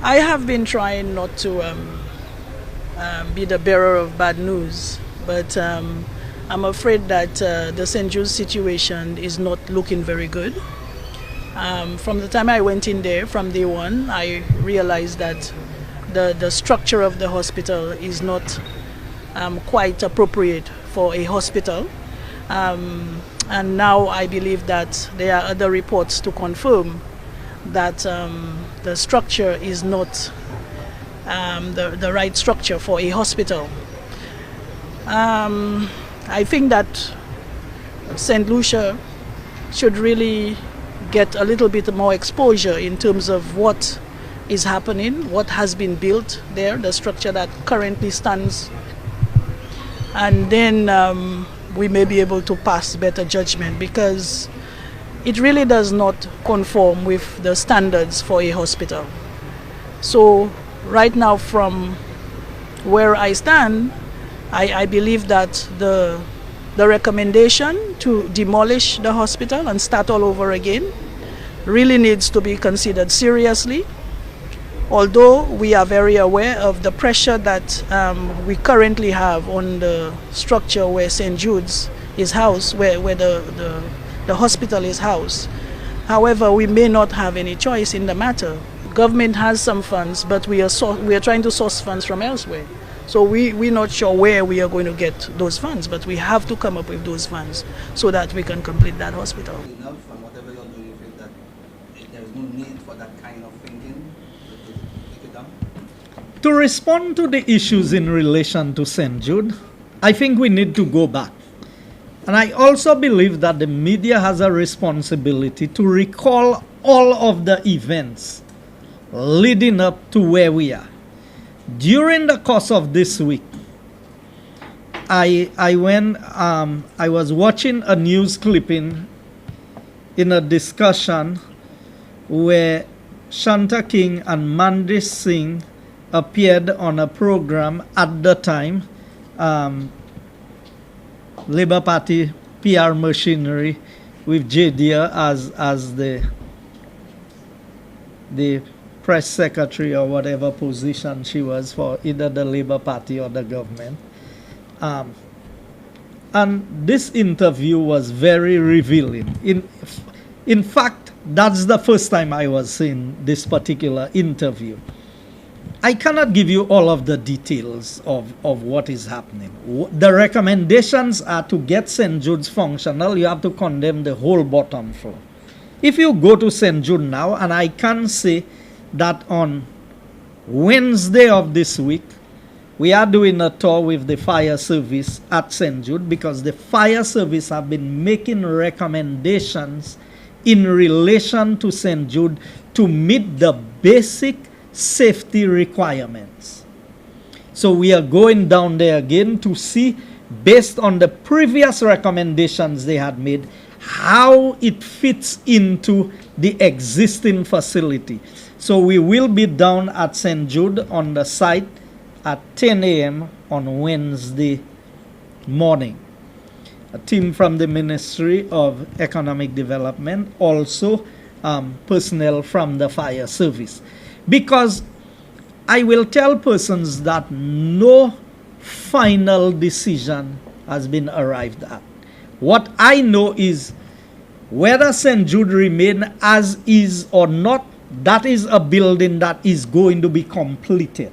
I have been trying not to be the bearer of bad news, but I'm afraid that the Saint Jude situation is not looking very good. From the time I went in there, from day one, I realized that the structure of the hospital is not quite appropriate for a hospital. And now I believe that there are other reports to confirm that the structure is not the right structure for a hospital. I think that St. Lucia should really get a little bit more exposure in terms of what is happening, what has been built there, the structure that currently stands, and then we may be able to pass better judgment, because it really does not conform with the standards for a hospital. So right now, from where I stand, I believe that the recommendation to demolish the hospital and start all over again really needs to be considered seriously. Although we are very aware of the pressure that we currently have on the structure where St. Jude's is housed, where the hospital is housed. However, we may not have any choice in the matter. Government has some funds, but we are trying to source funds from elsewhere. So we're not sure where we are going to get those funds, but we have to come up with those funds so that we can complete that hospital. Enough, and whatever you're doing, you feel that there is no need for that kind of thinking to take it down? To respond to the issues in relation to St. Jude, I think we need to go back. And I also believe that the media has a responsibility to recall all of the events leading up to where we are. During the course of this week, I was watching a news clipping in a discussion where Shanta King and Mandish Singh appeared on a program at the time, Labour Party PR machinery, with Jadia as the press secretary or whatever position she was for either the Labour Party or the government. And this interview was very revealing. In fact, that's the first time I was seeing this particular interview. I cannot give you all of the details of what is happening. The recommendations are to get St. Jude's functional, you have to condemn the whole bottom floor. If you go to St. Jude now, and I can say that on Wednesday of this week, we are doing a tour with the fire service at St. Jude, because the fire service have been making recommendations in relation to St. Jude to meet the basic safety requirements. So we are going down there again to see, based on the previous recommendations they had made, how it fits into the existing facility. So we will be down at St. Jude on the site at 10 a.m. on Wednesday morning. A team from the Ministry of Economic Development, also personnel from the fire service. Because I will tell persons that no final decision has been arrived at. What I know is whether St. Jude remain as is or not, that is a building that is going to be completed.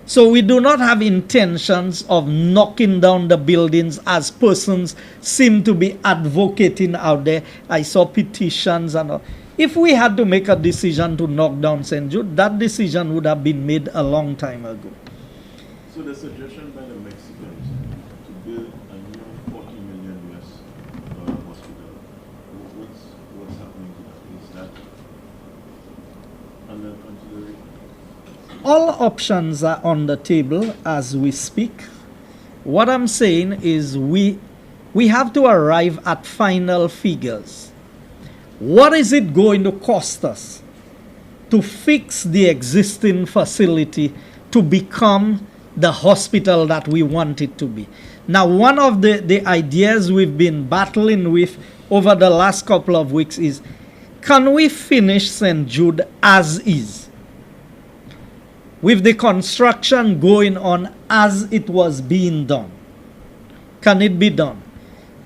So we do not have intentions of knocking down the buildings as persons seem to be advocating out there. I saw petitions and all. If we had to make a decision to knock down St. Jude, that decision would have been made a long time ago. So the suggestion by the Mexicans to build a new 40 million US hospital, what's happening to that? Is that under consideration? All options are on the table as we speak. What I'm saying is we have to arrive at final figures. What is it going to cost us to fix the existing facility to become the hospital that we want it to be? Now, one of the ideas we've been battling with over the last couple of weeks is, can we finish St. Jude as is? with the construction going on as it was being done? Can it be done?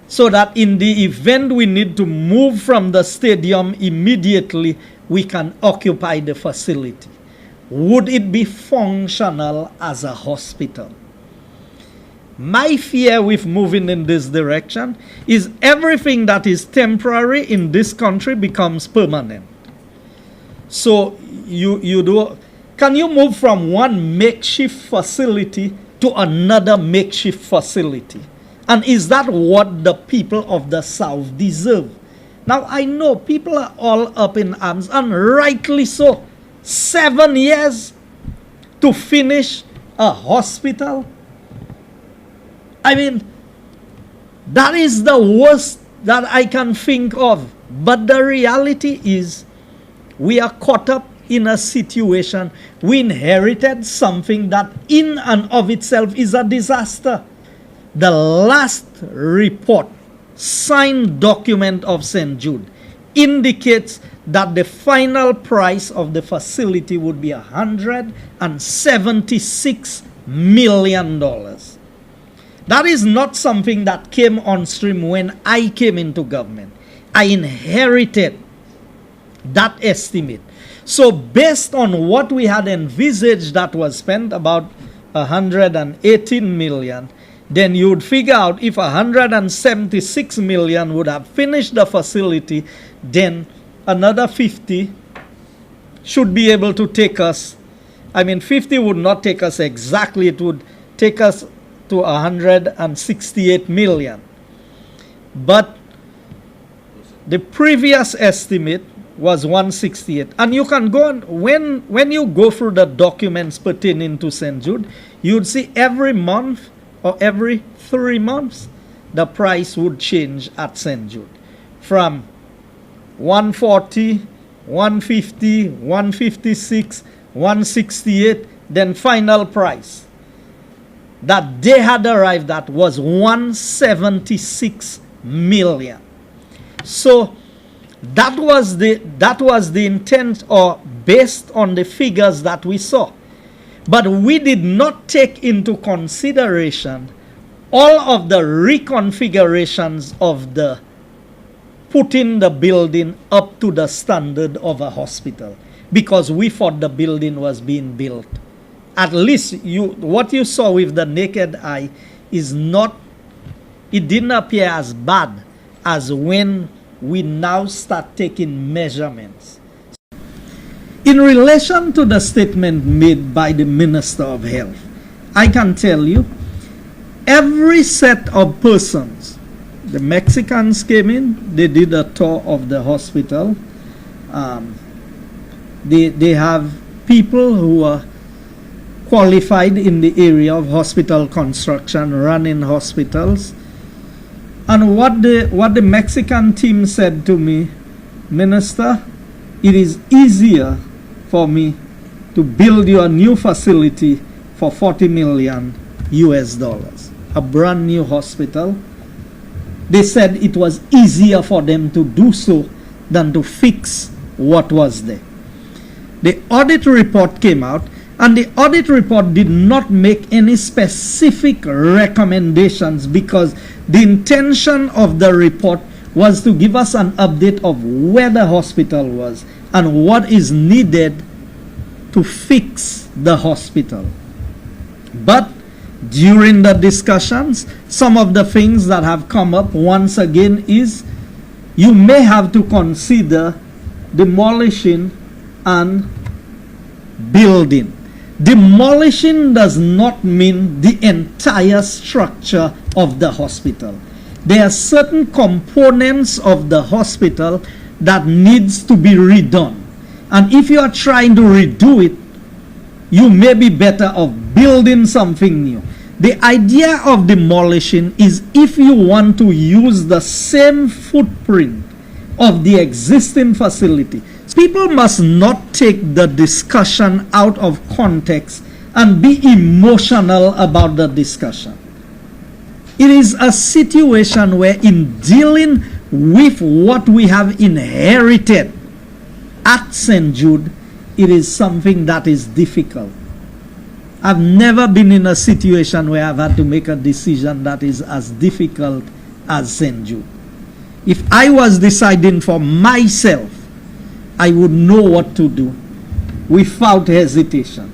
So that in the event we need to move from the stadium immediately, we can occupy the facility. Would it be functional as a hospital? My fear with moving in this direction is everything that is temporary in this country becomes permanent. So can you move from one makeshift facility to another makeshift facility? And is that what the people of the South deserve? Now, I know people are all up in arms, and rightly so. 7 years to finish a hospital? I mean, that is the worst that I can think of. But the reality is, we are caught up in a situation. We inherited something that in and of itself is a disaster. The last report, signed document of Saint Jude, indicates that the final price of the facility would be $176 million. That is not something that came on stream when I came into government. I inherited that estimate. So based on what we had envisaged that was spent, about 118 million, then you would figure out if 176 million would have finished the facility, then another 50 should be able to take us. I mean, 50 would not take us exactly. It would take us to 168 million. But the previous estimate was 168. And you can go on, when you go through the documents pertaining to Saint Jude, you'd see every month or every 3 months, the price would change at Saint Jude. From 140, 150, 156, 168, then final price that they had arrived at was 176 million. So that was the intent, or based on the figures that we saw. But we did not take into consideration all of the reconfigurations of the putting the building up to the standard of a hospital, because we thought the building was being built. At least what you saw with the naked eye is not, it didn't appear as bad as when we now start taking measurements. In relation to the statement made by the Minister of Health, I can tell you, every set of persons, the Mexicans came in, they did a tour of the hospital. They have people who are qualified in the area of hospital construction, running hospitals. And what the Mexican team said to me, Minister, it is easier for me to build you a new facility for $40 million US, a brand new hospital. They said it was easier for them to do so than to fix what was there. The audit report came out, and the audit report did not make any specific recommendations, because the intention of the report was to give us an update of where the hospital was and what is needed to fix the hospital. But during the discussions, some of the things that have come up once again is you may have to consider demolishing and building. Demolishing does not mean the entire structure of the hospital. There are certain components of the hospital that needs to be redone. And if you are trying to redo it, you may be better off building something new. The idea of demolishing is if you want to use the same footprint of the existing facility. People must not take the discussion out of context and be emotional about the discussion. It is a situation where, in dealing with what we have inherited at Saint Jude, it is something that is difficult. I've never been in a situation where I've had to make a decision that is as difficult as Saint Jude. If I was deciding for myself, I would know what to do without hesitation.